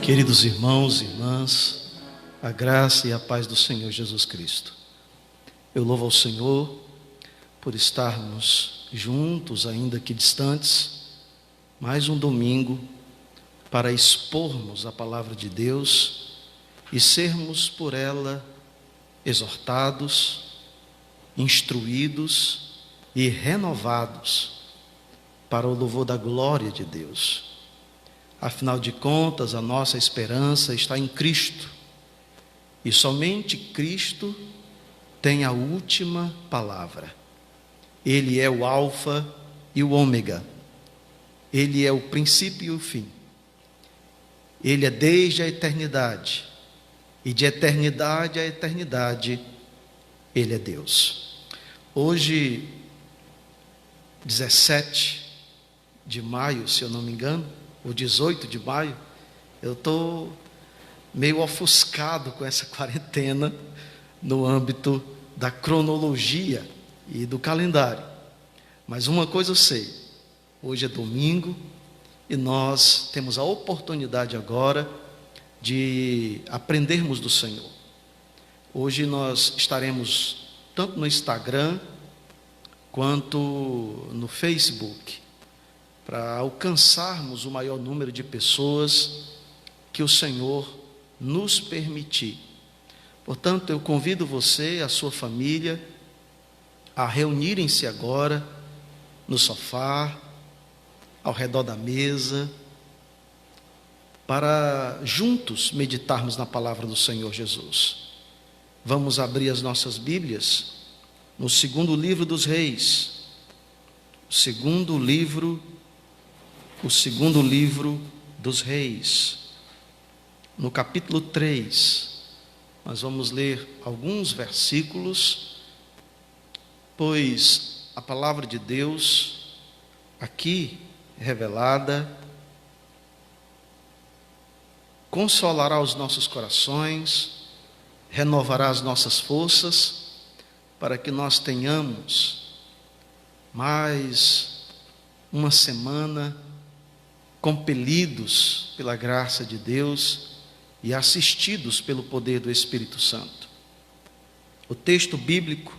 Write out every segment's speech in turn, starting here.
Queridos irmãos e irmãs, a graça e a paz do Senhor Jesus Cristo. Eu louvo ao Senhor por estarmos juntos, ainda que distantes, mais um domingo para expormos a palavra de Deus e sermos por ela exortados, instruídos e renovados para o louvor da glória de Deus. Afinal de contas, a nossa esperança está em Cristo, e somente Cristo tem a última palavra. Ele é o Alfa e o Ômega, Ele é o princípio e o fim. Ele é desde a eternidade, e de eternidade a eternidade, Ele é Deus. Hoje, 17 de maio, se eu não me engano, o 18 de maio, eu estou meio ofuscado com essa quarentena no âmbito da cronologia e do calendário. Mas uma coisa eu sei, hoje é domingo e nós temos a oportunidade agora de aprendermos do Senhor. Hoje nós estaremos tanto no Instagram quanto no Facebook, para alcançarmos o maior número de pessoas que o Senhor nos permitir. Portanto, eu convido você, a sua família, a reunirem-se agora no sofá, ao redor da mesa, para juntos meditarmos na palavra do Senhor Jesus. Vamos abrir as nossas Bíblias no segundo livro dos Reis, o segundo livro dos Reis, no capítulo 3, nós vamos ler alguns versículos, pois a palavra de Deus, aqui revelada, consolará os nossos corações, renovará as nossas forças, para que nós tenhamos mais uma semana compelidos pela graça de Deus e assistidos pelo poder do Espírito Santo. O texto bíblico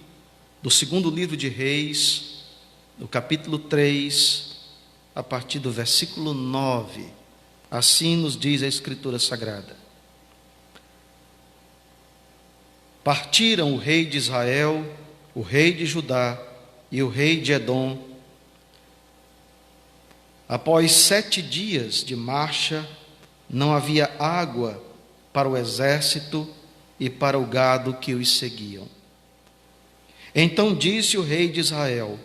do segundo livro de Reis, no capítulo 3, a partir do versículo 9, assim nos diz a Escritura Sagrada. Partiram o rei de Israel, o rei de Judá e o rei de Edom. Após 7 dias de marcha, não havia água para o exército e para o gado que os seguiam. Então disse o rei de Israel: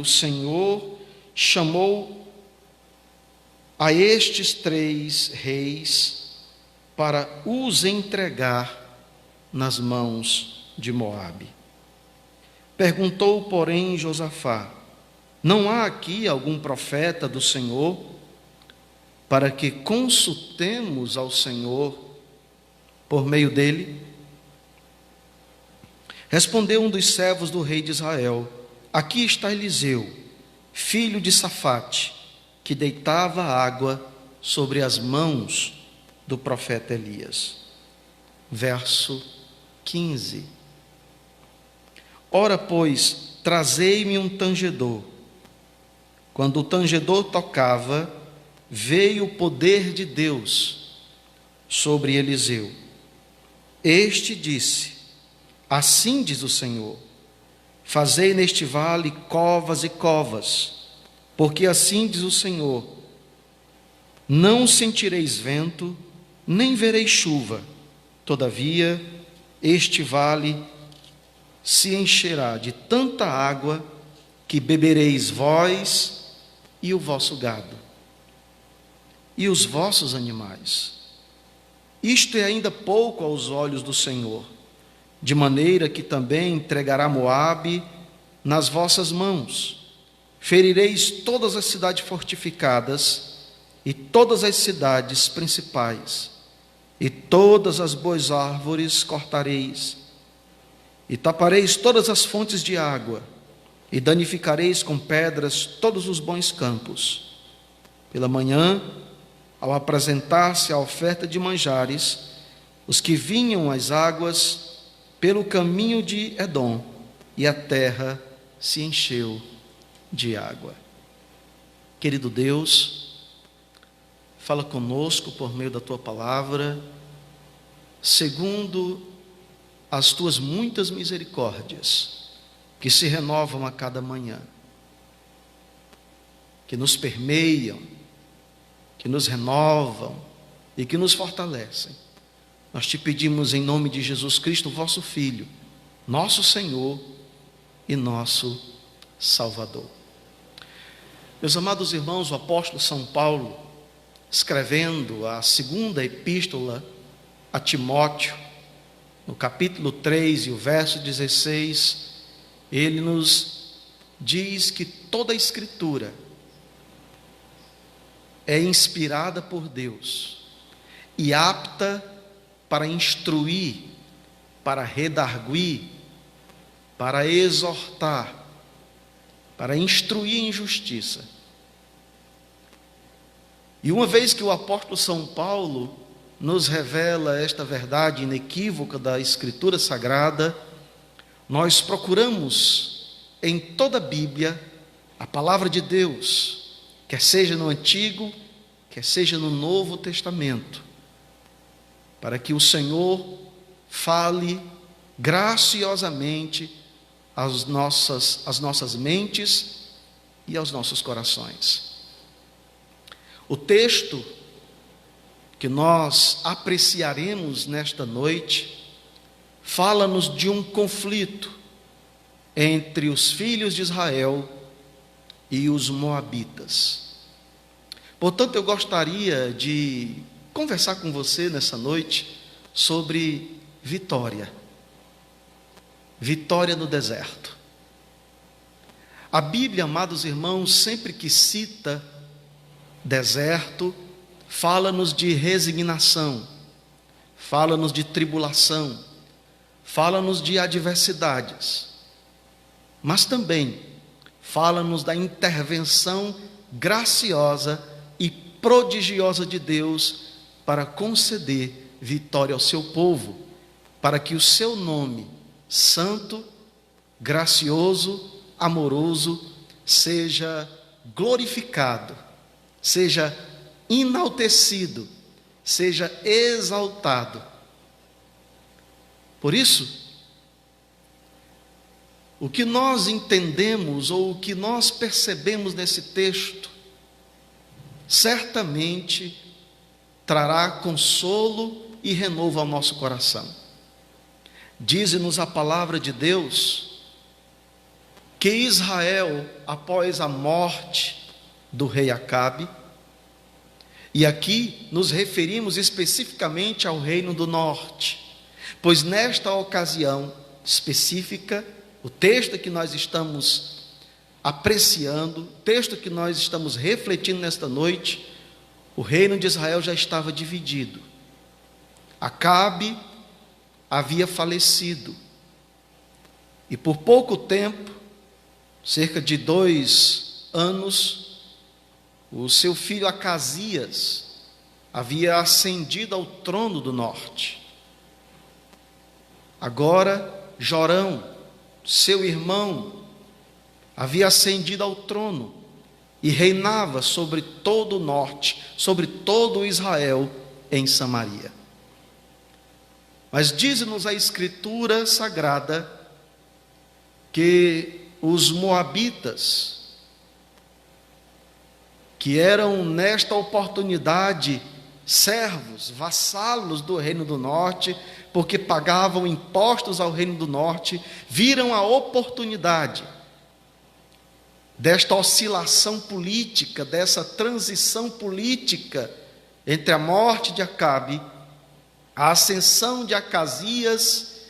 o Senhor chamou a estes 3 reis para os entregar nas mãos de Moabe. Perguntou, porém, Josafá: não há aqui algum profeta do Senhor, para que consultemos ao Senhor por meio dele? Respondeu um dos servos do rei de Israel: aqui está Eliseu, filho de Safate, que deitava água sobre as mãos do profeta Elias. Verso 15. Ora, pois, trazei-me um tangedor. Quando o tangedor tocava, veio o poder de Deus sobre Eliseu. Este disse: assim diz o Senhor, fazei neste vale covas e covas, porque assim diz o Senhor, não sentireis vento, nem vereis chuva, todavia este vale se encherá de tanta água que bebereis vós e o vosso gado, e os vossos animais. Isto é ainda pouco aos olhos do Senhor, de maneira que também entregará Moabe nas vossas mãos. Ferireis todas as cidades fortificadas e todas as cidades principais, e todas as boas árvores cortareis, e tapareis todas as fontes de água, e danificareis com pedras todos os bons campos. Pela manhã ao apresentar-se a oferta de manjares, os que vinham às águas pelo caminho de Edom, e a terra se encheu de água. Querido Deus, fala conosco por meio da tua palavra, segundo as tuas muitas misericórdias, que se renovam a cada manhã, que nos permeiam, que nos renovam e que nos fortalecem. Nós te pedimos em nome de Jesus Cristo, vosso Filho, nosso Senhor e nosso Salvador. Meus amados irmãos, o apóstolo São Paulo, escrevendo a segunda epístola a Timóteo, no capítulo 3 e o verso 16, ele nos diz que toda a Escritura é inspirada por Deus e apta para instruir, para redarguir, para exortar, para instruir em justiça. E uma vez que o apóstolo São Paulo nos revela esta verdade inequívoca da Escritura Sagrada, nós procuramos em toda a Bíblia a palavra de Deus, quer seja no Antigo, quer seja no Novo Testamento, para que o Senhor fale graciosamente às nossas mentes e aos nossos corações. O texto que nós apreciaremos nesta noite fala-nos de um conflito entre os filhos de Israel e os moabitas. Portanto, eu gostaria de conversar com você nessa noite sobre vitória. Vitória no deserto. A Bíblia, amados irmãos, sempre que cita deserto, fala-nos de resignação, fala-nos de tribulação, fala-nos de adversidades, mas também fala-nos da intervenção graciosa e prodigiosa de Deus para conceder vitória ao seu povo, para que o seu nome santo, gracioso, amoroso, seja glorificado, seja enaltecido, seja exaltado. Por isso, o que nós entendemos ou o que nós percebemos nesse texto, certamente trará consolo e renovo ao nosso coração. Diz-nos a palavra de Deus que Israel, após a morte do rei Acabe, e aqui nos referimos especificamente ao reino do norte, pois nesta ocasião específica, o texto que nós estamos apreciando, o texto que nós estamos refletindo nesta noite, o reino de Israel já estava dividido. Acabe havia falecido, e por pouco tempo, cerca de 2 anos, o seu filho Acasias havia ascendido ao trono do norte. Agora, Jorão, seu irmão, havia ascendido ao trono e reinava sobre todo o norte, sobre todo Israel em Samaria. Mas diz-nos a Escritura Sagrada que os moabitas, que eram nesta oportunidade servos, vassalos do reino do norte, porque pagavam impostos ao reino do norte, viram a oportunidade desta oscilação política, dessa transição política entre a morte de Acabe, a ascensão de Acasias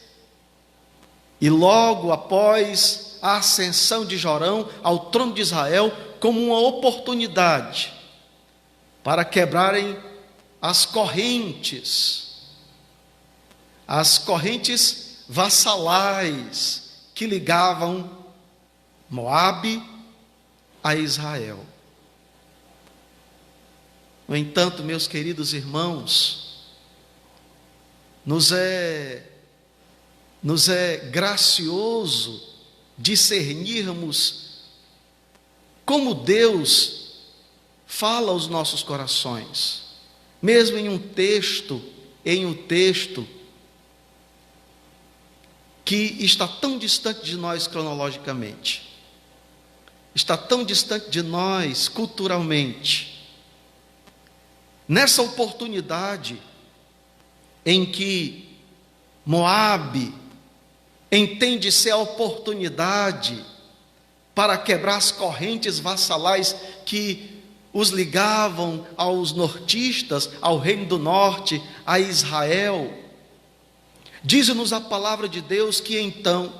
e logo após a ascensão de Jorão ao trono de Israel, como uma oportunidade para quebrarem as correntes vassalais que ligavam Moabe a Israel. No entanto, meus queridos irmãos, nos é gracioso discernirmos como Deus fala aos nossos corações, mesmo em um texto que está tão distante de nós cronologicamente, está tão distante de nós culturalmente. Nessa oportunidade em que Moabe entende ser a oportunidade para quebrar as correntes vassalais que os ligavam aos nortistas, ao reino do norte, a Israel, diz-nos a palavra de Deus que então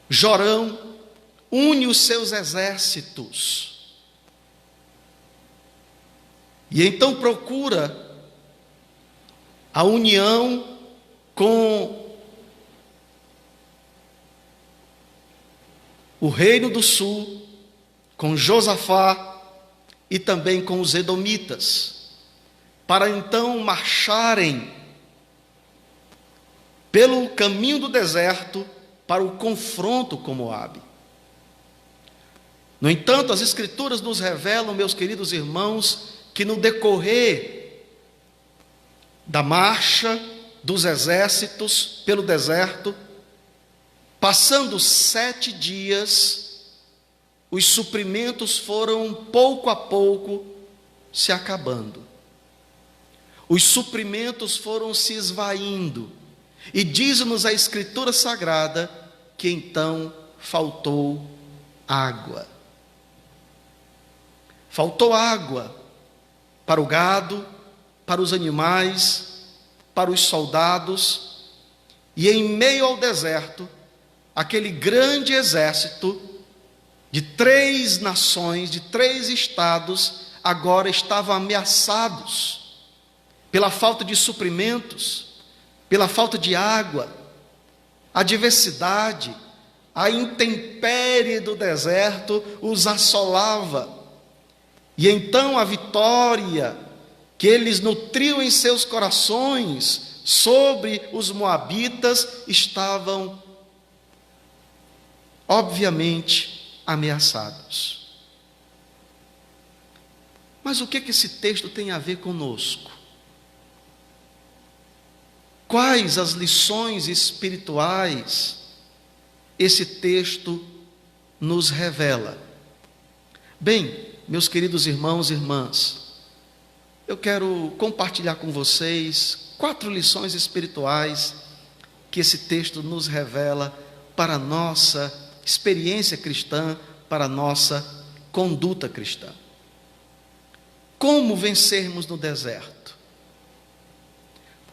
Jorão une os seus exércitos, e então procura a união com o reino do sul, com Josafá e também com os edomitas, para então marcharem pelo caminho do deserto para o confronto com Moabe. No entanto, as Escrituras nos revelam, meus queridos irmãos, que no decorrer da marcha dos exércitos pelo deserto, passando 7 dias, os suprimentos foram pouco a pouco se acabando. Os suprimentos foram se esvaindo. E diz-nos a Escritura Sagrada que então faltou água. Faltou água para o gado, para os animais, para os soldados, e em meio ao deserto, aquele grande exército de 3 nações, de 3 estados, agora estavam ameaçados pela falta de suprimentos, pela falta de água, a adversidade, a intempérie do deserto os assolava. E então a vitória que eles nutriam em seus corações sobre os moabitas estavam, obviamente, ameaçados. Mas o que esse texto tem a ver conosco? Quais as lições espirituais esse texto nos revela? Bem, meus queridos irmãos e irmãs, eu quero compartilhar com vocês 4 lições espirituais que esse texto nos revela para a nossa experiência cristã, para a nossa conduta cristã. Como vencermos no deserto?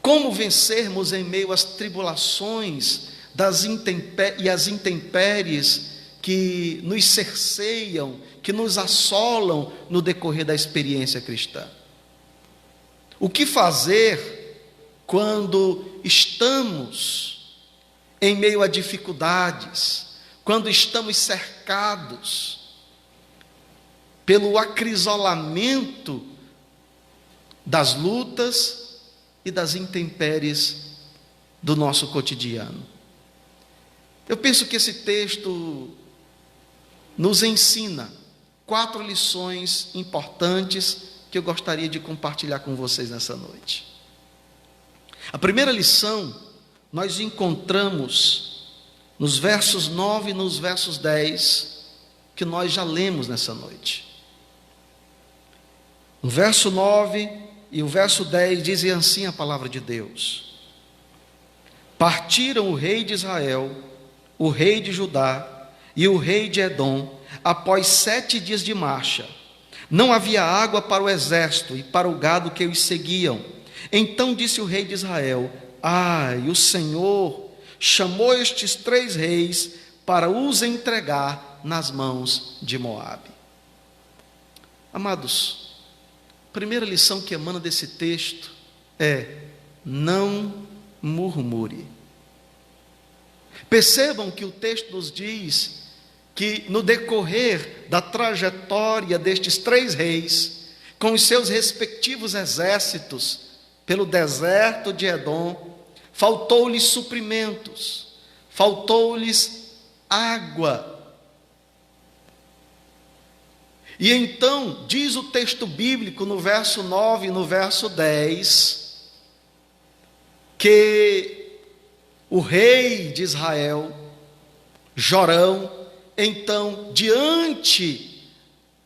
Como vencermos em meio às tribulações e às intempéries que nos cerceiam, que nos assolam no decorrer da experiência cristã? O que fazer quando estamos em meio a dificuldades, quando estamos cercados pelo acrisolamento das lutas e das intempéries do nosso cotidiano? Eu penso que esse texto nos ensina 4 lições importantes que eu gostaria de compartilhar com vocês nessa noite. A primeira lição nós encontramos nos versos 9 e nos versos 10, que nós já lemos nessa noite. O verso 9 e o verso 10 dizem assim a palavra de Deus: partiram o rei de Israel, o rei de Judá e o rei de Edom, após 7 dias de marcha. Não havia água para o exército e para o gado que os seguiam. Então disse o rei de Israel: o Senhor chamou estes 3 reis para os entregar nas mãos de Moabe. Amados, a primeira lição que emana desse texto é: não murmure. Percebam que o texto nos diz que no decorrer da trajetória destes 3 reis, com os seus respectivos exércitos, pelo deserto de Edom, faltou-lhes suprimentos, faltou-lhes água. E então, diz o texto bíblico no verso 9 e no verso 10, que o rei de Israel, Jorão, então, diante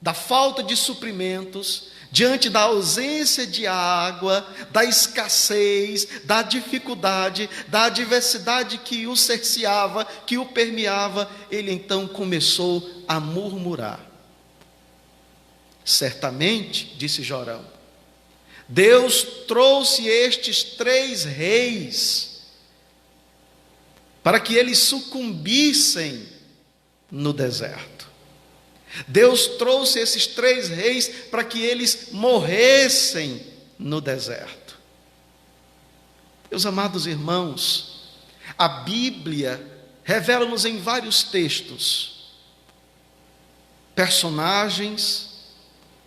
da falta de suprimentos, diante da ausência de água, da escassez, da dificuldade, da adversidade que o cerceava, que o permeava, ele então começou a murmurar. Certamente, disse Jorão, Deus trouxe estes 3 reis para que eles sucumbissem no deserto. Deus trouxe esses 3 reis para que eles morressem no deserto. Meus amados irmãos, a Bíblia revela-nos em vários textos personagens,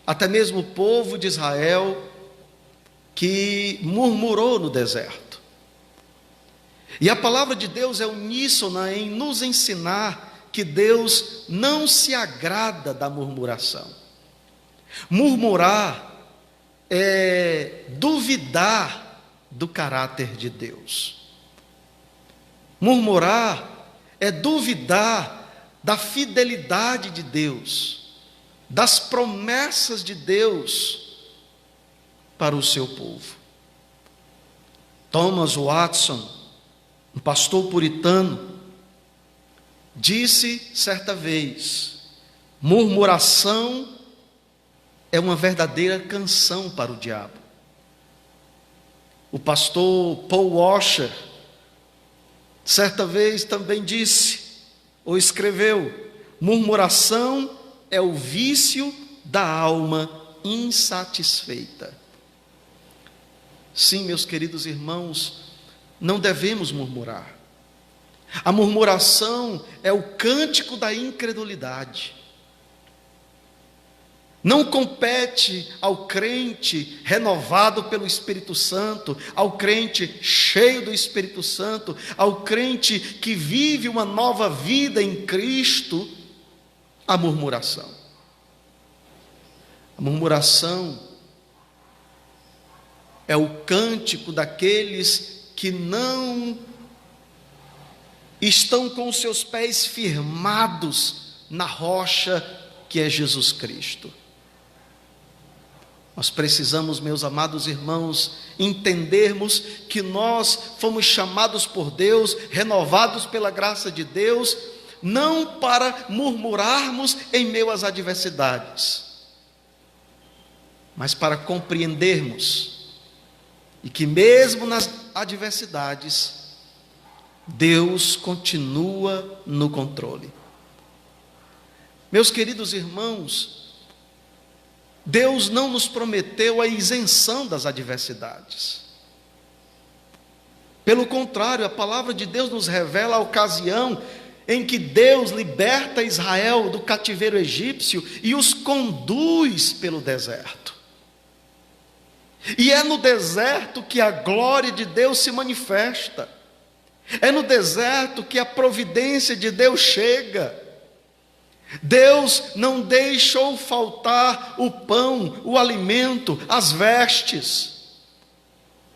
até mesmo o povo de Israel, que murmurou no deserto. E a palavra de Deus é uníssona em nos ensinar que Deus não se agrada da murmuração. Murmurar é duvidar do caráter de Deus. Murmurar é duvidar da fidelidade de Deus, das promessas de Deus para o seu povo. Thomas Watson, um pastor puritano, disse certa vez: murmuração é uma verdadeira canção para o diabo. O pastor Paul Washer, certa vez também disse, ou escreveu: murmuração é o vício da alma insatisfeita. Sim, meus queridos irmãos, não devemos murmurar. A murmuração é o cântico da incredulidade. Não compete ao crente renovado pelo Espírito Santo, ao crente cheio do Espírito Santo, ao crente que vive uma nova vida em Cristo, a murmuração. A murmuração é o cântico daqueles que não estão com os seus pés firmados na rocha que é Jesus Cristo. Nós precisamos, meus amados irmãos, entendermos que nós fomos chamados por Deus, renovados pela graça de Deus, não para murmurarmos em meio às adversidades, mas para compreendermos e que mesmo nas adversidades, Deus continua no controle. Meus queridos irmãos, Deus não nos prometeu a isenção das adversidades. Pelo contrário, a palavra de Deus nos revela a ocasião em que Deus liberta Israel do cativeiro egípcio e os conduz pelo deserto. E é no deserto que a glória de Deus se manifesta. É no deserto que a providência de Deus chega. Deus não deixou faltar o pão, o alimento, as vestes.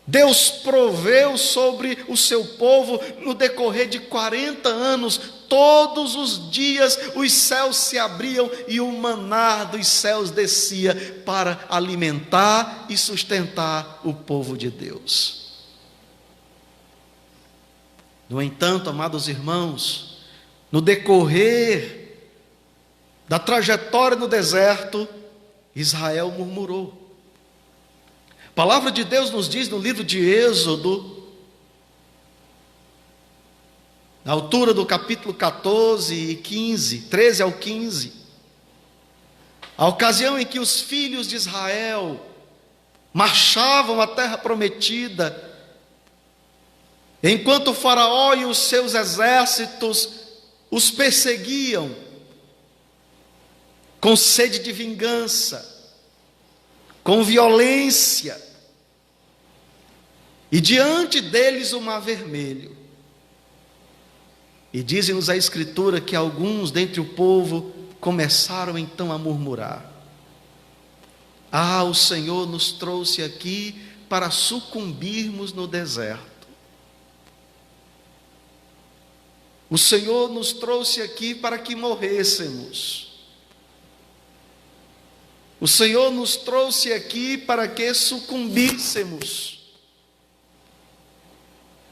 Deus proveu sobre o seu povo no decorrer de 40 anos, todos os dias os céus se abriam e o maná dos céus descia para alimentar e sustentar o povo de Deus. No entanto, amados irmãos, no decorrer da trajetória no deserto, Israel murmurou. A palavra de Deus nos diz no livro de Êxodo, na altura do capítulo 14 e 15, 13 ao 15, a ocasião em que os filhos de Israel marchavam à terra prometida, enquanto o faraó e os seus exércitos os perseguiam, com sede de vingança, com violência, e diante deles o mar vermelho. E diz-nos a Escritura que alguns dentre o povo começaram então a murmurar: o Senhor nos trouxe aqui para sucumbirmos no deserto. O Senhor nos trouxe aqui para que morrêssemos. O Senhor nos trouxe aqui para que sucumbíssemos.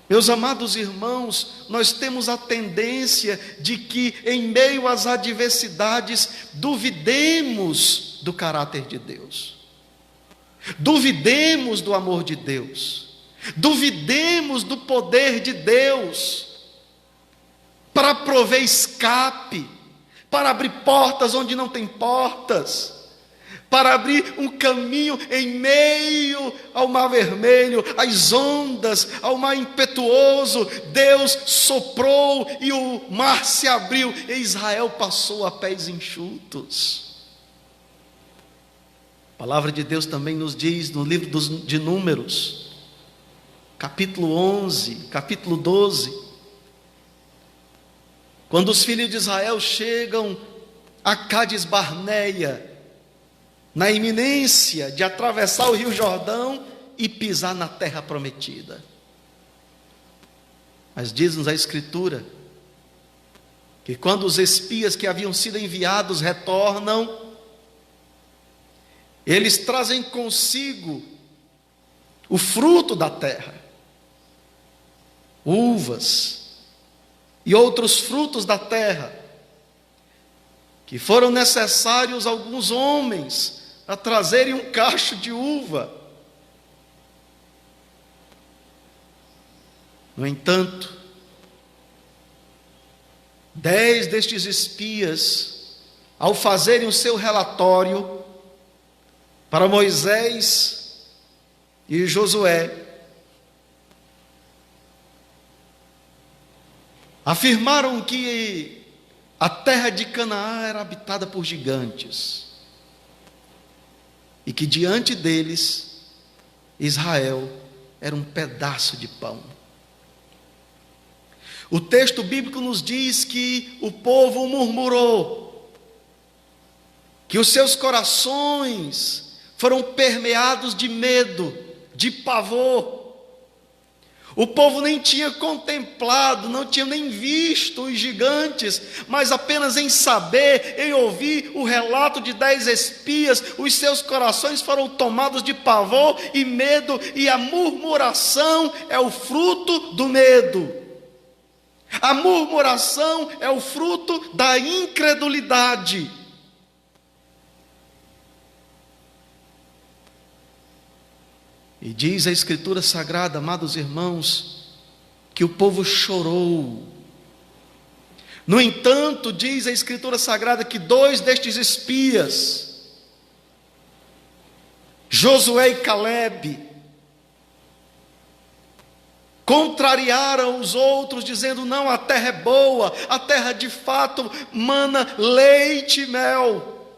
Meus amados irmãos, nós temos a tendência de que, em meio às adversidades, duvidemos do caráter de Deus, duvidemos do amor de Deus, duvidemos do poder de Deus, para prover escape, para abrir portas onde não tem portas, para abrir um caminho em meio ao mar vermelho, às ondas, ao mar impetuoso. Deus soprou e o mar se abriu e Israel passou a pés enxutos. A palavra de Deus também nos diz no livro de Números, capítulo 11, capítulo 12, quando os filhos de Israel chegam a Cádiz Barneia, na iminência de atravessar o rio Jordão e pisar na terra prometida. Mas diz-nos a Escritura que quando os espias que haviam sido enviados retornam, eles trazem consigo o fruto da terra, uvas e outros frutos da terra, que foram necessários alguns homens a trazerem um cacho de uva. No entanto, 10 destes espias, ao fazerem o seu relatório para Moisés e Josué, afirmaram que a terra de Canaã era habitada por gigantes, e que diante deles, Israel era um pedaço de pão. O texto bíblico nos diz que o povo murmurou, que os seus corações foram permeados de medo, de pavor. O povo nem tinha contemplado, não tinha nem visto os gigantes, mas apenas em saber, em ouvir o relato de 10 espias, os seus corações foram tomados de pavor e medo, e a murmuração é o fruto do medo. A murmuração é o fruto da incredulidade. E diz a Escritura Sagrada, amados irmãos, que o povo chorou. No entanto, diz a Escritura Sagrada que 2 destes espias, Josué e Calebe, contrariaram os outros, dizendo: não, a terra é boa, a terra de fato mana leite e mel.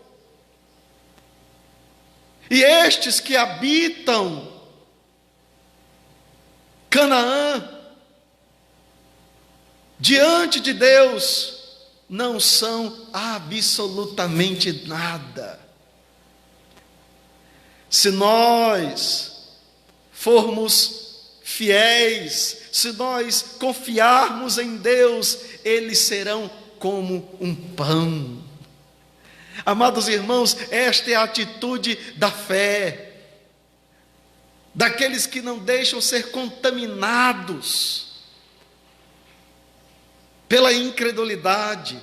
E estes que habitam Canaã, diante de Deus, não são absolutamente nada. Se nós formos fiéis, se nós confiarmos em Deus, eles serão como um pão. Amados irmãos, esta é a atitude da fé, daqueles que não deixam ser contaminados pela incredulidade,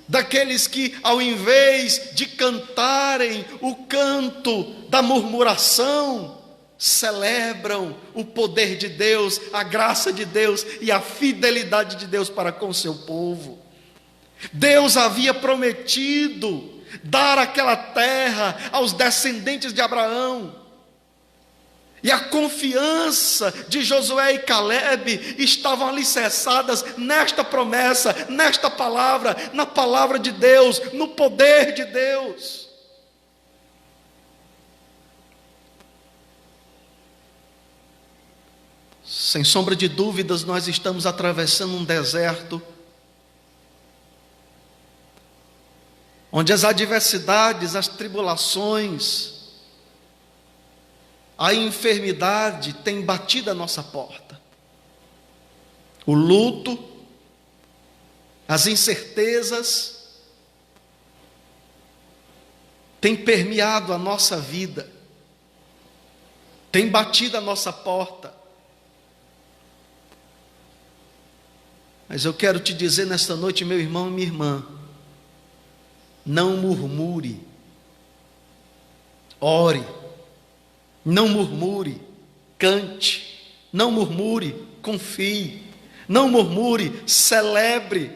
daqueles que, ao invés de cantarem o canto da murmuração, celebram o poder de Deus, a graça de Deus e a fidelidade de Deus para com o seu povo. Deus havia prometido dar aquela terra aos descendentes de Abraão. E a confiança de Josué e Calebe estavam alicerçadas nesta promessa, nesta palavra, na palavra de Deus, no poder de Deus. Sem sombra de dúvidas, nós estamos atravessando um deserto, onde as adversidades, as tribulações, a enfermidade tem batido a nossa porta. O luto, as incertezas, tem permeado a nossa vida, tem batido a nossa porta. Mas eu quero te dizer nesta noite, meu irmão e minha irmã, não murmure, ore, não murmure, cante, não murmure, confie, não murmure, celebre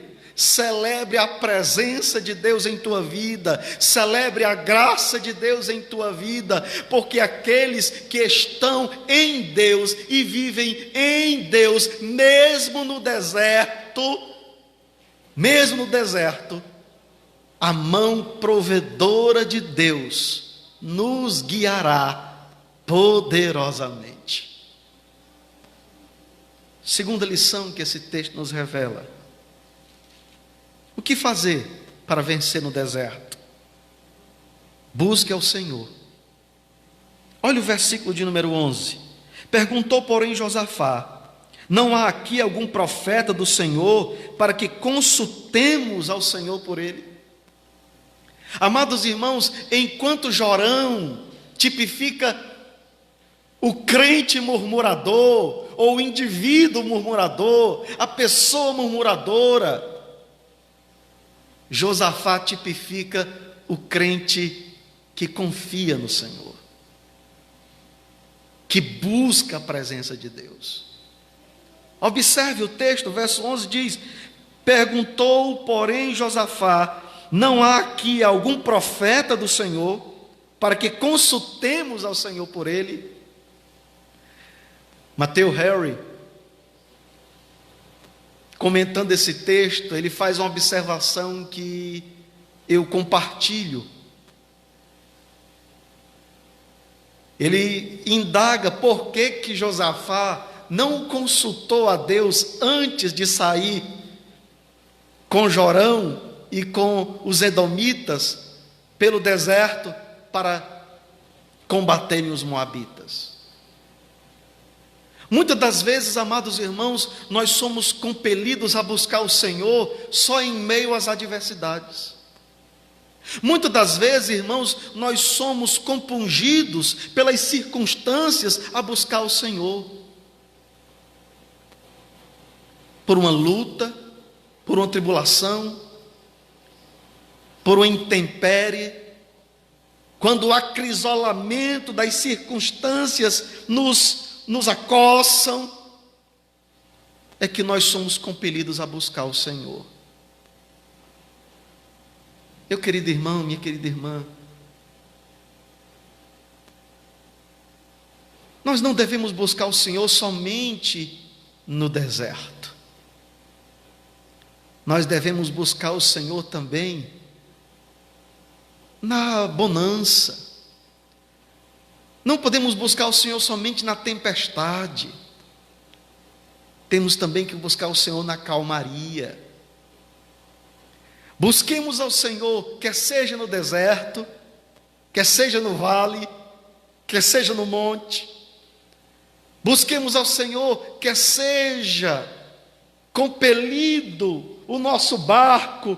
a presença de Deus em tua vida, celebre a graça de Deus em tua vida, porque aqueles que estão em Deus e vivem em Deus, mesmo no deserto, a mão provedora de Deus nos guiará poderosamente. Segunda lição que esse texto nos revela: o que fazer para vencer no deserto? Busque ao Senhor. Olha o versículo de número 11. Perguntou, porém, Josafá: não há aqui algum profeta do Senhor para que consultemos ao Senhor por ele? Amados irmãos, enquanto Jorão tipifica o crente murmurador, ou o indivíduo murmurador, a pessoa murmuradora, Josafá tipifica o crente que confia no Senhor, que busca a presença de Deus. Observe o texto, verso 11 diz: perguntou, porém, Josafá: não há aqui algum profeta do Senhor para que consultemos ao Senhor por ele? Matthew Henry, comentando esse texto, ele faz uma observação que eu compartilho. Ele indaga por que Josafá não consultou a Deus antes de sair com Jorão e com os edomitas pelo deserto para combaterem os moabitas. Muitas das vezes, amados irmãos, nós somos compelidos a buscar o Senhor só em meio às adversidades. Muitas das vezes, irmãos, nós somos compungidos pelas circunstâncias a buscar o Senhor. Por uma luta, por uma tribulação, por uma intempérie, quando o acrisolamento das circunstâncias nos acossam, é que nós somos compelidos a buscar o Senhor. Meu querido irmão, minha querida irmã, nós não devemos buscar o Senhor somente no deserto. Nós devemos buscar o Senhor também na bonança. Não podemos buscar o Senhor somente na tempestade. Temos também que buscar o Senhor na calmaria. Busquemos ao Senhor, quer seja no deserto, quer seja no vale, quer seja no monte. Busquemos ao Senhor, quer seja compelido o nosso barco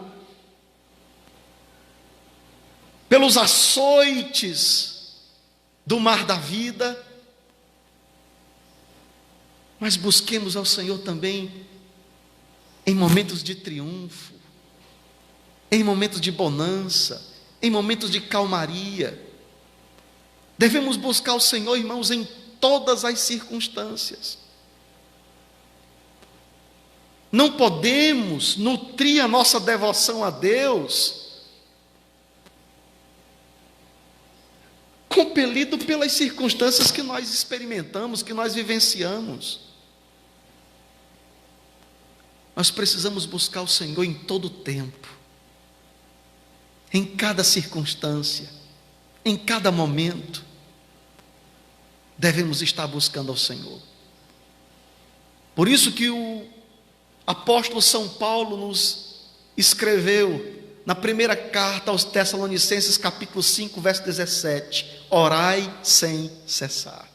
pelos açoites do mar da vida, mas busquemos ao Senhor também em momentos de triunfo, em momentos de bonança, em momentos de calmaria. Devemos buscar o Senhor, irmãos, em todas as circunstâncias. Não podemos nutrir a nossa devoção a Deus compelido pelas circunstâncias que nós experimentamos, que nós vivenciamos. Nós precisamos buscar o Senhor em todo o tempo, em cada circunstância, em cada momento. Devemos estar buscando ao Senhor. Por isso que o apóstolo São Paulo nos escreveu na primeira carta aos Tessalonicenses, capítulo 5, verso 17: orai sem cessar.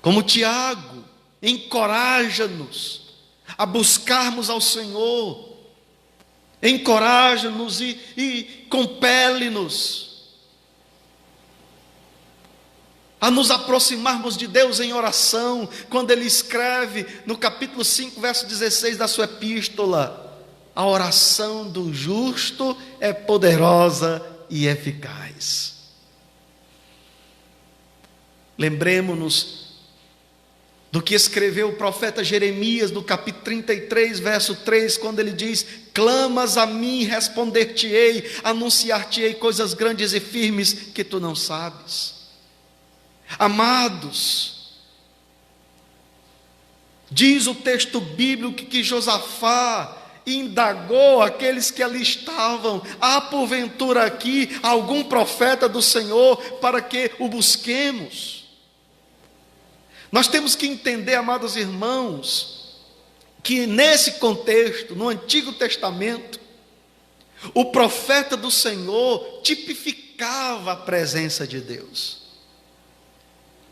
Como Tiago, encoraja-nos a buscarmos ao Senhor, encoraja-nos e compele-nos a nos aproximarmos de Deus em oração, quando ele escreve no capítulo 5, verso 16 da sua epístola: a oração do justo é poderosa e eficaz. Lembremos-nos do que escreveu o profeta Jeremias no capítulo 33, verso 3, quando ele diz: clamas a mim, responder-te-ei, anunciar-te-ei coisas grandes e firmes que tu não sabes. Amados, diz o texto bíblico que Josafá indagou aqueles que ali estavam: há porventura aqui algum profeta do Senhor para que o busquemos? Nós temos que entender, amados irmãos, que nesse contexto, no Antigo Testamento, o profeta do Senhor tipificava a presença de Deus.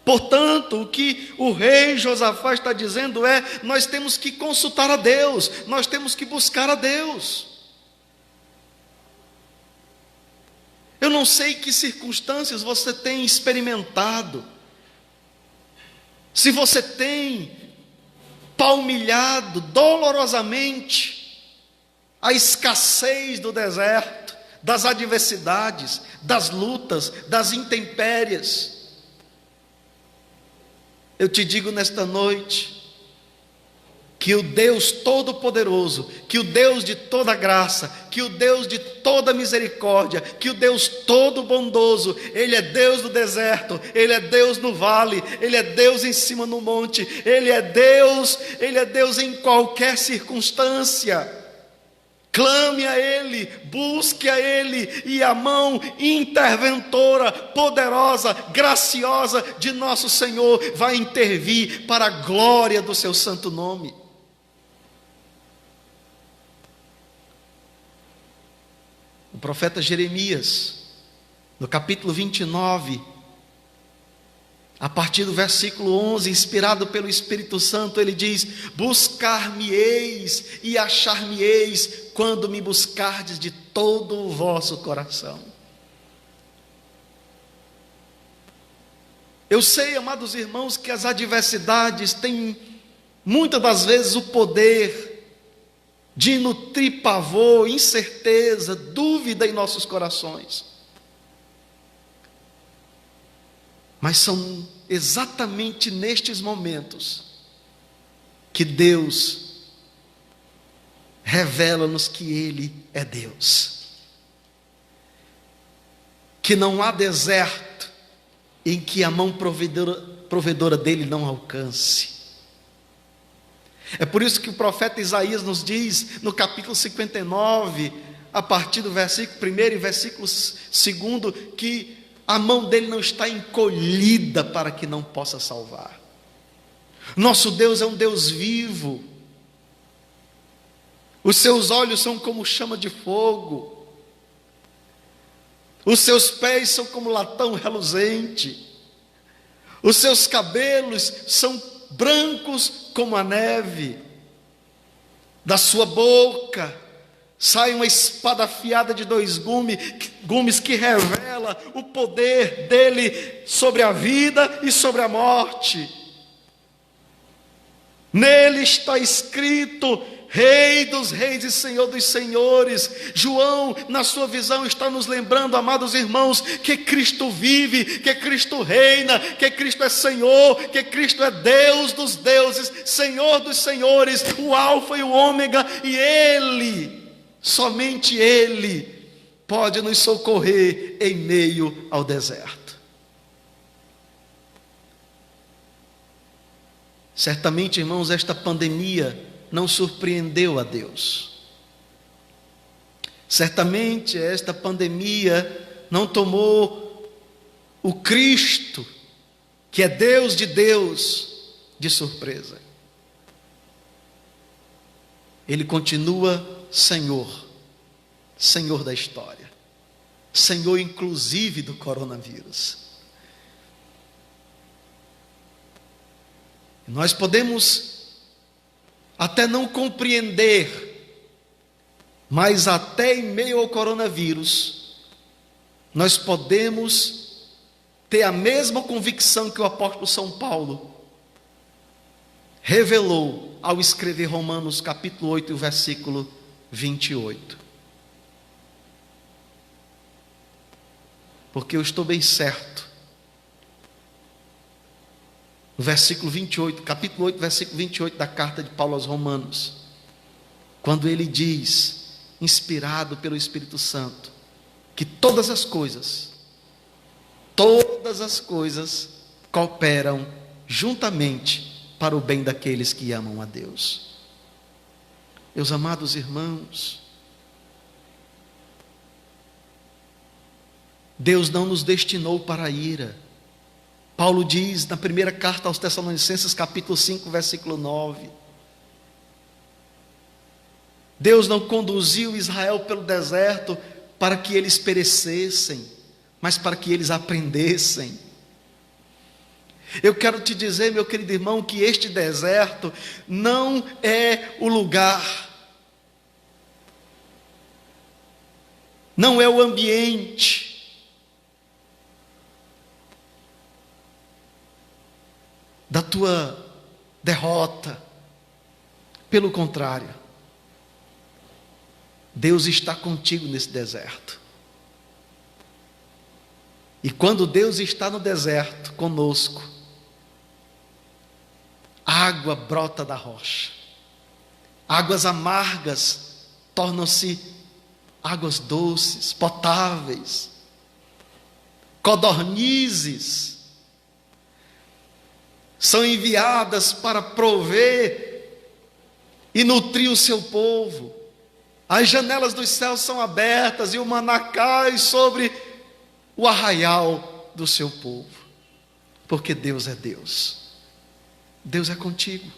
Portanto, o que o rei Josafá está dizendo é: nós temos que consultar a Deus, nós temos que buscar a Deus. Eu não sei que circunstâncias você tem experimentado, se você tem palmilhado dolorosamente a escassez do deserto, das adversidades, das lutas, das intempéries. Eu te digo nesta noite, que o Deus Todo-Poderoso, que o Deus de toda graça, que o Deus de toda misericórdia, que o Deus Todo-Bondoso, Ele é Deus no deserto, Ele é Deus no vale, Ele é Deus em cima no monte, Ele é Deus em qualquer circunstância. Clame a Ele, busque a Ele, e a mão interventora, poderosa, graciosa de nosso Senhor vai intervir para a glória do seu santo nome. O profeta Jeremias, no capítulo 29, a partir do versículo 11, inspirado pelo Espírito Santo, ele diz: buscar-me-eis e achar-me-eis, quando me buscardes de todo o vosso coração. Eu sei, amados irmãos, que as adversidades têm muitas das vezes o poder de nutrir pavor, incerteza, dúvida em nossos corações. Mas são exatamente nestes momentos que Deus revela-nos que Ele é Deus, que não há deserto em que a mão provedora dEle não alcance. É por isso que o profeta Isaías nos diz, no capítulo 59, a partir do versículo 1 e versículo 2, que a mão dele não está encolhida para que não possa salvar. Nosso Deus é um Deus vivo. Os seus olhos são como chama de fogo. Os seus pés são como latão reluzente. Os seus cabelos são brancos como a neve. Da sua boca sai uma espada afiada de 2 gumes que revela o poder dele sobre a vida e sobre a morte. Nele está escrito: Rei dos reis e Senhor dos senhores. João, na sua visão, está nos lembrando, amados irmãos, que Cristo vive, que Cristo reina, que Cristo é Senhor, que Cristo é Deus dos deuses, Senhor dos senhores, o Alfa e o Ômega, e Ele, somente Ele, pode nos socorrer em meio ao deserto. Certamente, irmãos, esta pandemia não surpreendeu a Deus. Certamente esta pandemia não tomou o Cristo, que é Deus, de surpresa. Ele continua Senhor, Senhor da história, Senhor inclusive do coronavírus. Nós podemos até não compreender, mas até em meio ao coronavírus, nós podemos ter a mesma convicção que o apóstolo São Paulo revelou ao escrever Romanos capítulo 8, versículo 28. Porque eu estou bem certo, no versículo 28, capítulo 8, versículo 28 da carta de Paulo aos Romanos, quando ele diz, inspirado pelo Espírito Santo, que todas as coisas cooperam juntamente para o bem daqueles que amam a Deus. Meus amados irmãos, Deus não nos destinou para a ira. Paulo diz na primeira carta aos Tessalonicenses, capítulo 5, versículo 9. Deus não conduziu Israel pelo deserto para que eles perecessem, mas para que eles aprendessem. Eu quero te dizer, meu querido irmão, que este deserto não é o lugar, não é o ambiente da tua derrota. Pelo contrário, Deus está contigo nesse deserto. E quando Deus está no deserto conosco, água brota da rocha, águas amargas tornam-se águas doces, potáveis, codornizes são enviadas para prover e nutrir o seu povo. As janelas dos céus são abertas e o maná cai sobre o arraial do seu povo, porque Deus é Deus. Deus é contigo.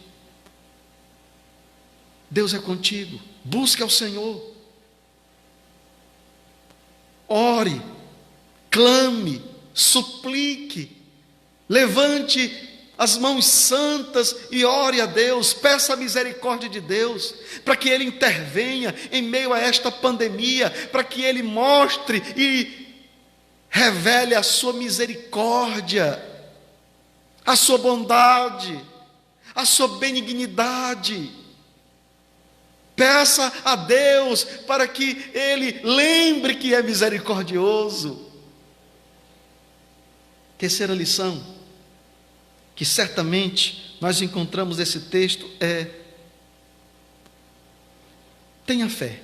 Deus é contigo. Busque ao Senhor. Ore, clame, suplique, levante as mãos santas e ore a Deus, peça a misericórdia de Deus, para que Ele intervenha em meio a esta pandemia, para que Ele mostre e revele a sua misericórdia, a sua bondade, a sua benignidade. Peça a Deus para que Ele lembre que é misericordioso. Terceira lição que certamente nós encontramos nesse texto é: tenha fé,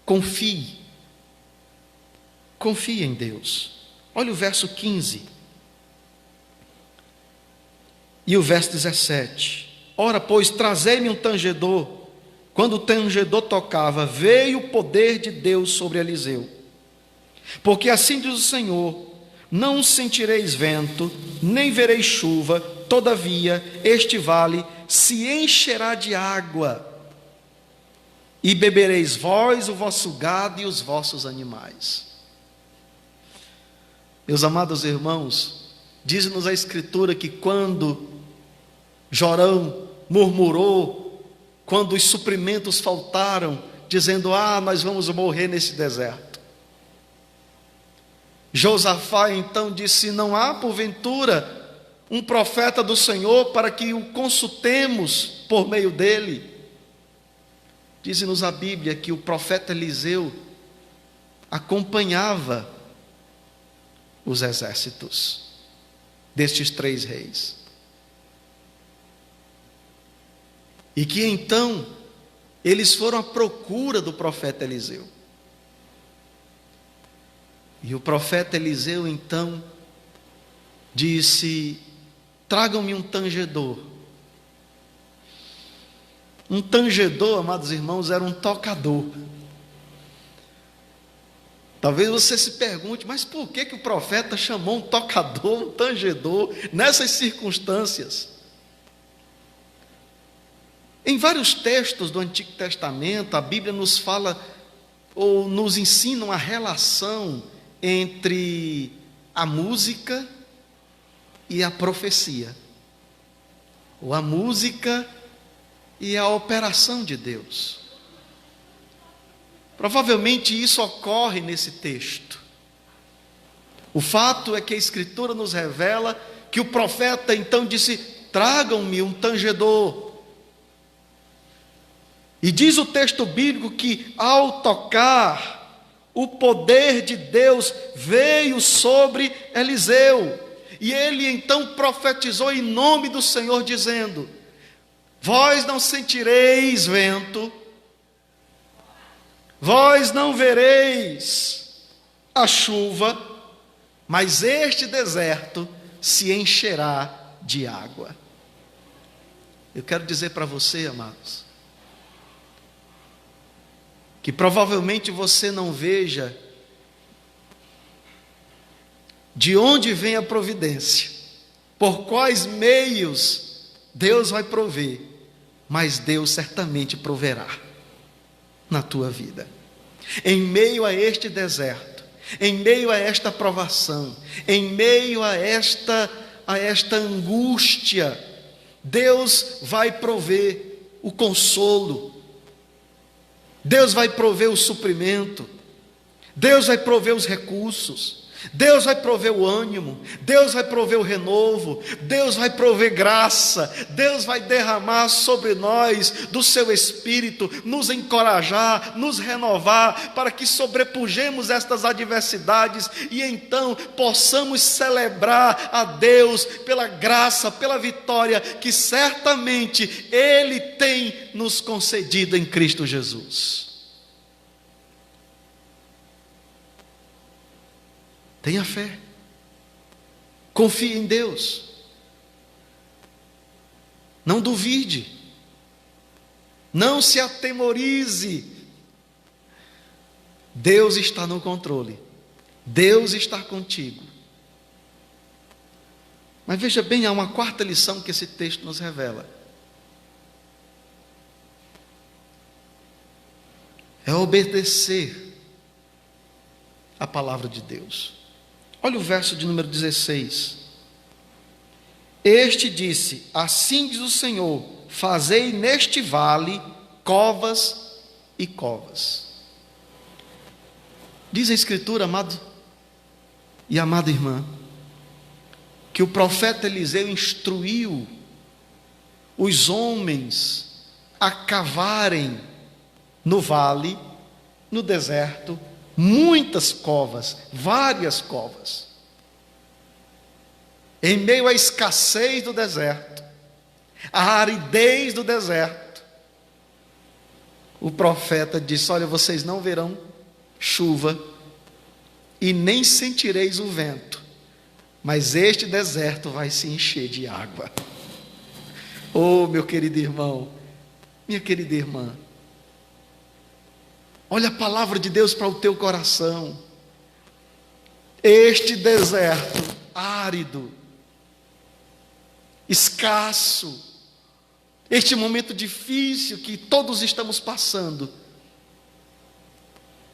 confie em Deus. Olha o verso 15 e o verso 17. Ora, pois, trazei-me um tangedor. Quando o tangedor tocava, veio o poder de Deus sobre Eliseu. Porque assim diz o Senhor: não sentireis vento, nem vereis chuva, todavia este vale se encherá de água, e bebereis vós, o vosso gado e os vossos animais. Meus amados irmãos, diz-nos a Escritura que quando Jorão murmurou, quando os suprimentos faltaram, dizendo: nós vamos morrer nesse deserto, Josafá então disse: não há porventura um profeta do Senhor para que o consultemos por meio dele? Diz-nos a Bíblia que o profeta Eliseu acompanhava os exércitos destes 3 reis, e que então eles foram à procura do profeta Eliseu. E o profeta Eliseu então disse: tragam-me um tangedor. Um tangedor, amados irmãos, era um tocador. Talvez você se pergunte, mas por que o profeta chamou um tocador, um tangedor, nessas circunstâncias? Em vários textos do Antigo Testamento, a Bíblia nos fala, ou nos ensina uma relação entre a música e a profecia, ou a música e a operação de Deus. Provavelmente isso ocorre nesse texto. O fato é que a Escritura nos revela que o profeta então disse: tragam-me um tangedor. E diz o texto bíblico que ao tocar, o poder de Deus veio sobre Eliseu. E ele então profetizou em nome do Senhor, dizendo: vós não sentireis vento, vós não vereis a chuva, mas este deserto se encherá de água. Eu quero dizer para você, amados, que provavelmente você não veja de onde vem a providência, por quais meios Deus vai prover, mas Deus certamente proverá na tua vida. Em meio a este deserto, em meio a esta provação, em meio a esta angústia, Deus vai prover o consolo, Deus vai prover o suprimento, Deus vai prover os recursos, Deus vai prover o ânimo, Deus vai prover o renovo, Deus vai prover graça, Deus vai derramar sobre nós do seu Espírito, nos encorajar, nos renovar, para que sobrepujemos estas adversidades e então possamos celebrar a Deus pela graça, pela vitória que certamente Ele tem nos concedido em Cristo Jesus. Tenha fé, confie em Deus, não duvide, não se atemorize. Deus está no controle, Deus está contigo. Mas veja bem, há uma quarta lição que esse texto nos revela: é obedecer a palavra de Deus. Olha o verso de número 16. Este disse: assim diz o Senhor, fazei neste vale covas e covas. Diz a Escritura, amado e amada irmã, que o profeta Eliseu instruiu os homens a cavarem no vale, no deserto, muitas covas, várias covas. Em meio à escassez do deserto, à aridez do deserto, o profeta disse: olha, vocês não verão chuva e nem sentireis o vento, mas este deserto vai se encher de água. Oh, meu querido irmão, minha querida irmã, olha a palavra de Deus para o teu coração. Este deserto árido, escasso, este momento difícil que todos estamos passando,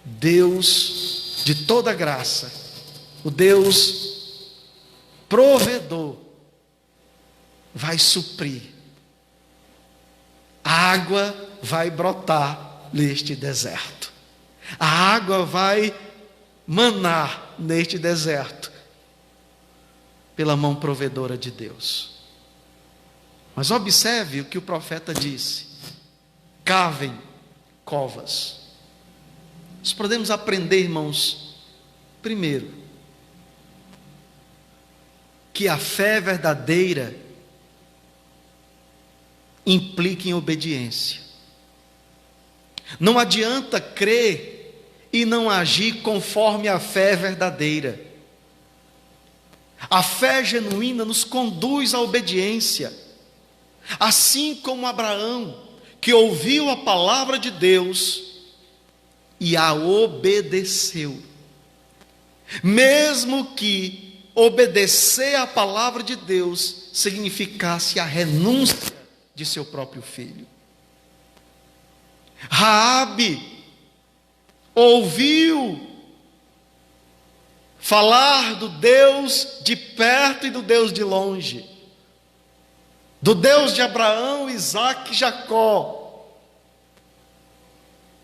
Deus de toda graça, o Deus provedor, vai suprir. A água vai brotar neste deserto. A água vai manar neste deserto pela mão provedora de Deus. Mas observe o que o profeta disse: cavem covas. Nós podemos aprender, irmãos, primeiro, que a fé verdadeira implica em obediência. Não adianta crer e não agir conforme a fé verdadeira. A fé genuína nos conduz à obediência, assim como Abraão, que ouviu a palavra de Deus e a obedeceu. Mesmo que obedecer à palavra de Deus significasse a renúncia de seu próprio filho. Raabe ouviu falar do Deus de perto e do Deus de longe, do Deus de Abraão, Isaque e Jacó,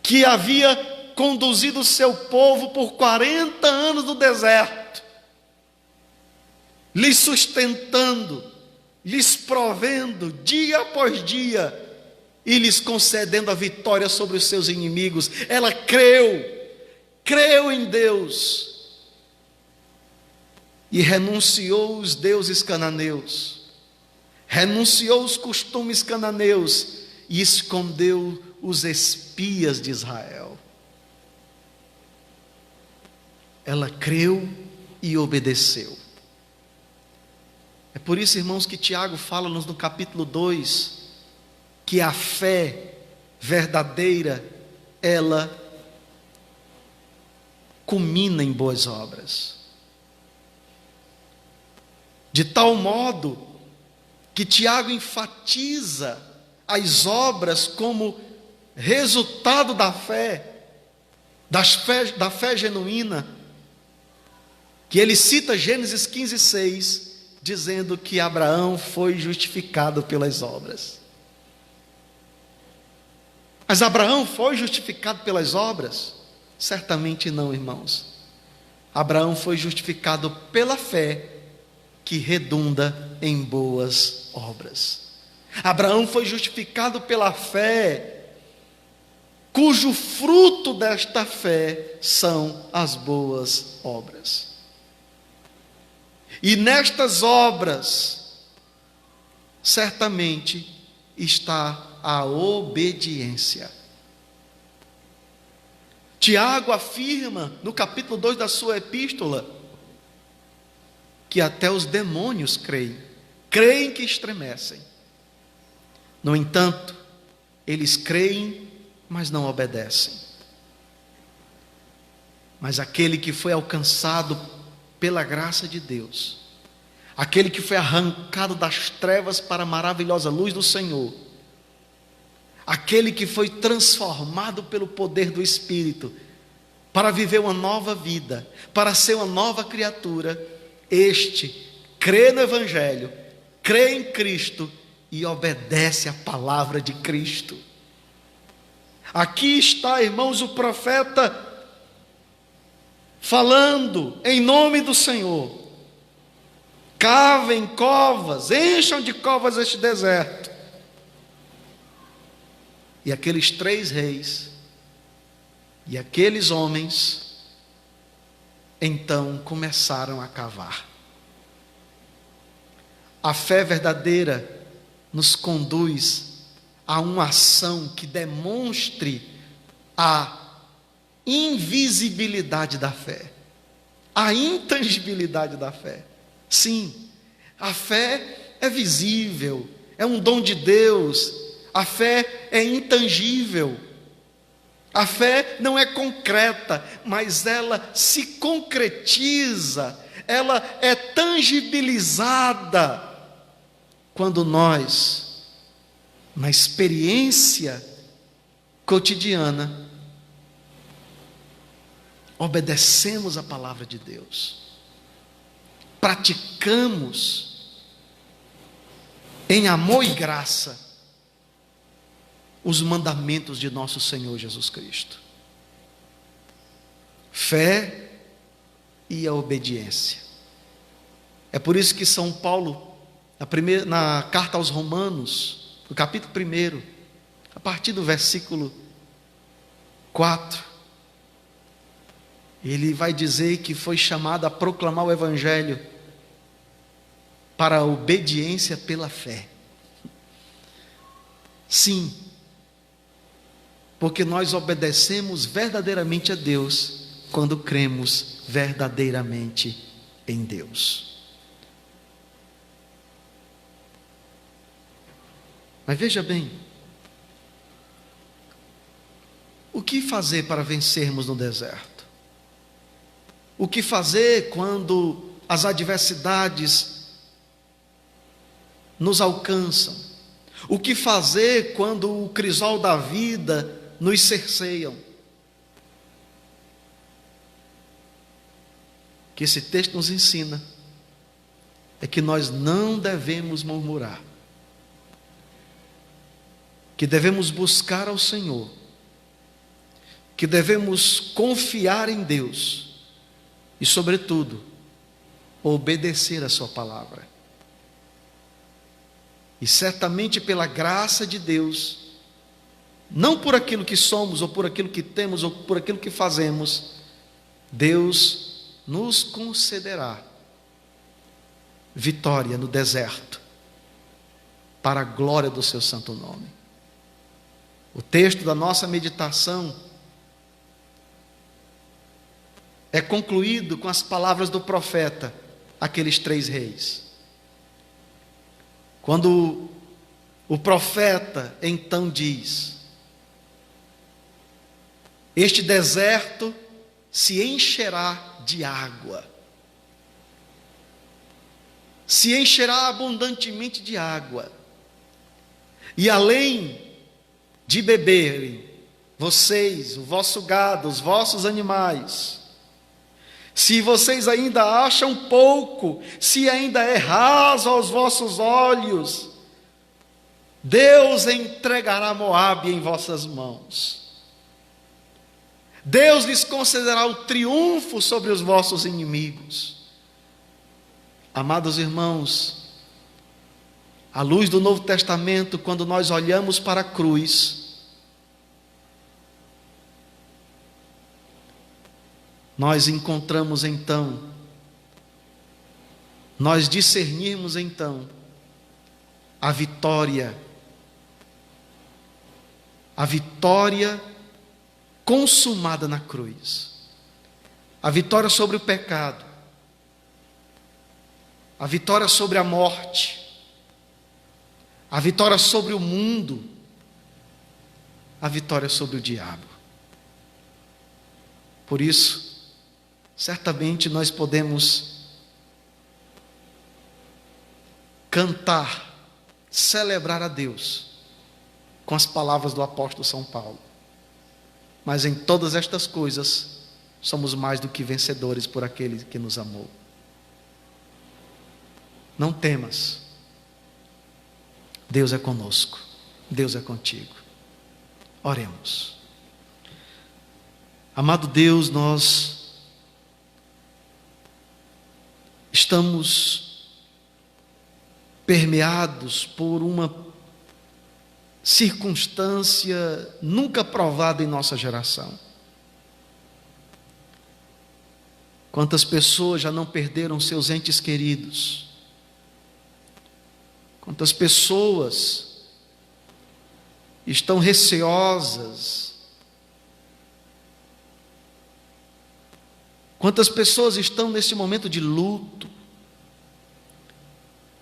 que havia conduzido o seu povo por 40 anos no deserto, lhes sustentando, lhes provendo dia após dia e lhes concedendo a vitória sobre os seus inimigos. Ela creu em Deus e renunciou os deuses cananeus, renunciou os costumes cananeus e escondeu os espias de Israel. Ela creu e obedeceu. É por isso, irmãos, que Tiago fala-nos no capítulo 2, que a fé verdadeira, ela culmina em boas obras. De tal modo que Tiago enfatiza as obras como resultado da fé genuína, que ele cita Gênesis 15:6, dizendo que Abraão foi justificado pelas obras. Mas Abraão foi justificado pelas obras? Certamente não, irmãos. Abraão foi justificado pela fé, que redunda em boas obras. Abraão foi justificado pela fé, cujo fruto desta fé são as boas obras. E nestas obras, certamente está a obediência. Tiago afirma no capítulo 2 da sua epístola que até os demônios creem que estremecem. No entanto, eles creem, mas não obedecem. Mas aquele que foi alcançado pela graça de Deus, aquele que foi arrancado das trevas para a maravilhosa luz do Senhor, aquele que foi transformado pelo poder do Espírito, para viver uma nova vida, para ser uma nova criatura, este crê no Evangelho, crê em Cristo e obedece à palavra de Cristo. Aqui está, irmãos, o profeta falando em nome do Senhor. Cavem covas, encham de covas este deserto. E aqueles 3 reis e aqueles homens então começaram a cavar. A fé verdadeira nos conduz a uma ação que demonstre a invisibilidade da fé, a intangibilidade da fé. Sim, a fé é visível, é um dom de Deus. A fé é intangível. A fé não é concreta, mas ela se concretiza, ela é tangibilizada quando nós, na experiência cotidiana, obedecemos a palavra de Deus, praticamos em amor e graça os mandamentos de nosso Senhor Jesus Cristo. Fé e a obediência. É por isso que São Paulo, na carta aos Romanos, no capítulo 1, a partir do versículo 4, ele vai dizer que foi chamado a proclamar o Evangelho para a obediência pela fé. Sim, Porque nós obedecemos verdadeiramente a Deus quando cremos verdadeiramente em Deus. Mas veja bem, o que fazer para vencermos no deserto? O que fazer quando as adversidades nos alcançam? O que fazer quando o crisol da vida nos cerceiam? O que esse texto nos ensina é que nós não devemos murmurar, que devemos buscar ao Senhor, que devemos confiar em Deus e, sobretudo, obedecer a sua palavra. E certamente pela graça de Deus, não por aquilo que somos, ou por aquilo que temos, ou por aquilo que fazemos, Deus nos concederá vitória no deserto, para a glória do seu santo nome. O texto da nossa meditação é concluído com as palavras do profeta, aqueles 3 reis. Quando o profeta então diz: este deserto se encherá de água, se encherá abundantemente de água, e além de beberem, vocês, o vosso gado, os vossos animais, se vocês ainda acham pouco, se ainda é raso aos vossos olhos, Deus entregará Moabe em vossas mãos. Deus lhes concederá o triunfo sobre os vossos inimigos. Amados irmãos, à luz do Novo Testamento, quando nós olhamos para a cruz, nós encontramos então, nós discernimos então a vitória consumada na cruz, a vitória sobre o pecado, a vitória sobre a morte, a vitória sobre o mundo, a vitória sobre o diabo. Por isso, certamente nós podemos cantar, celebrar a Deus com as palavras do apóstolo São Paulo. Mas em todas estas coisas, somos mais do que vencedores por aquele que nos amou. Não temas, Deus é conosco, Deus é contigo. Oremos. Amado Deus, nós estamos permeados por uma circunstância nunca provada em nossa geração. Quantas pessoas já não perderam seus entes queridos? Quantas pessoas estão receosas? Quantas pessoas estão nesse momento de luto?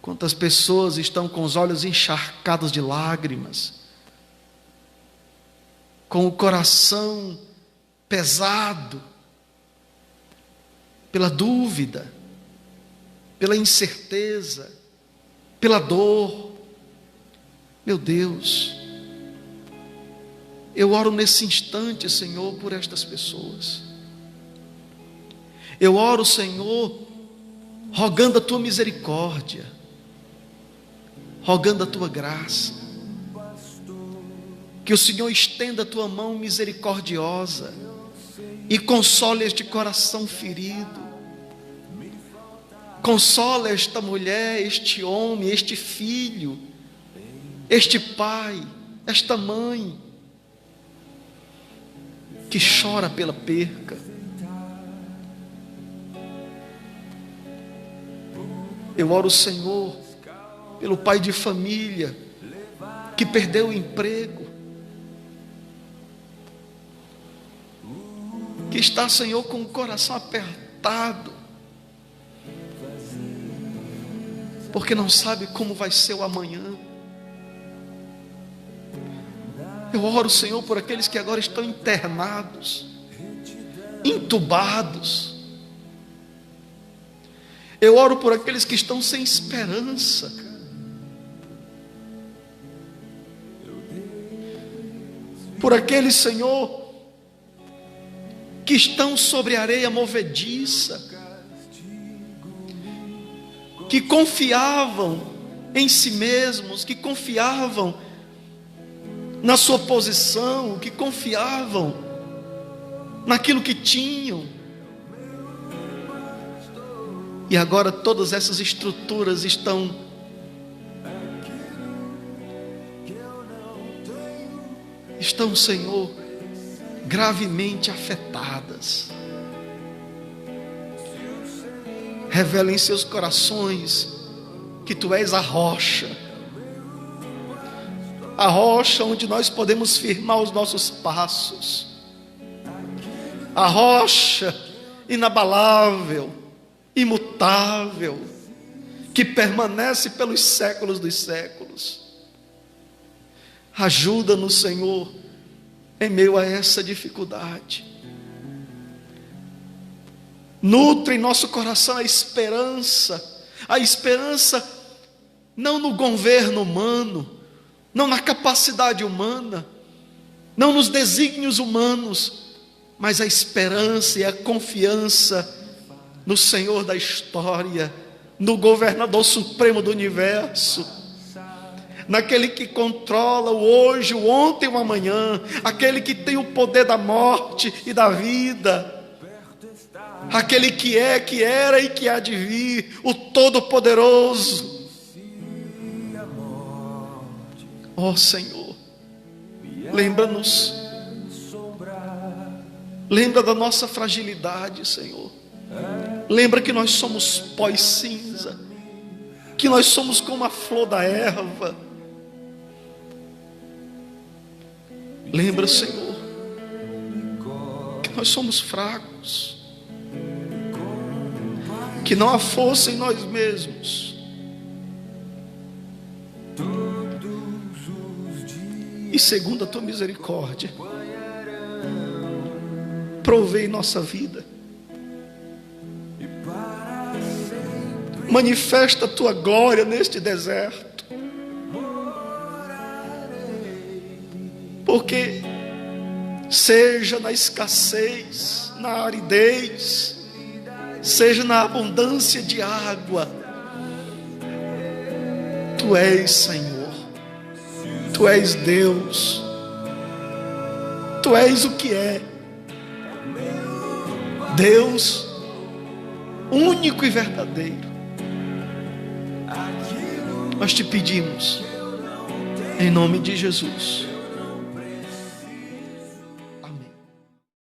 Quantas pessoas estão com os olhos encharcados de lágrimas, com o coração pesado pela dúvida, pela incerteza, pela dor. Meu Deus, eu oro nesse instante, Senhor, por estas pessoas. Eu oro, Senhor, rogando a tua misericórdia, rogando a tua graça, que o Senhor estenda a tua mão misericordiosa e console este coração ferido, consola esta mulher, este homem, este filho, este pai, esta mãe, que chora pela perca. Eu oro, Senhor, pelo pai de família que perdeu o emprego, que está, Senhor, com o coração apertado, porque não sabe como vai ser o amanhã. Eu oro, Senhor, por aqueles que agora estão internados, entubados. Eu oro por aqueles que estão sem esperança. Por aqueles, Senhor, que estão sobre areia movediça, que confiavam em si mesmos, que confiavam na sua posição, que confiavam naquilo que tinham, e agora todas essas estruturas estão Senhor, gravemente afetadas. Revela em seus corações que Tu és a rocha onde nós podemos firmar os nossos passos, a rocha inabalável, imutável, que permanece pelos séculos dos séculos. Ajuda-nos, Senhor, em meio a essa dificuldade. Nutre em nosso coração a esperança não no governo humano, não na capacidade humana, não nos desígnios humanos, mas a esperança e a confiança no Senhor da história, no governador supremo do universo, naquele que controla o hoje, o ontem e o amanhã, aquele que tem o poder da morte e da vida, aquele que é, que era e que há de vir, o Todo-Poderoso. Ó Senhor, lembra-nos, lembra da nossa fragilidade, Senhor. Lembra que nós somos pó e cinza, que nós somos como a flor da erva. Lembra, Senhor, que nós somos fracos, que não há força em nós mesmos. E segundo a Tua misericórdia, provei nossa vida. Manifesta a Tua glória neste deserto, porque seja na escassez, na aridez, seja na abundância de água, Tu és Senhor, Tu és Deus, Tu és o que é, Deus único e verdadeiro. Nós te pedimos, em nome de Jesus,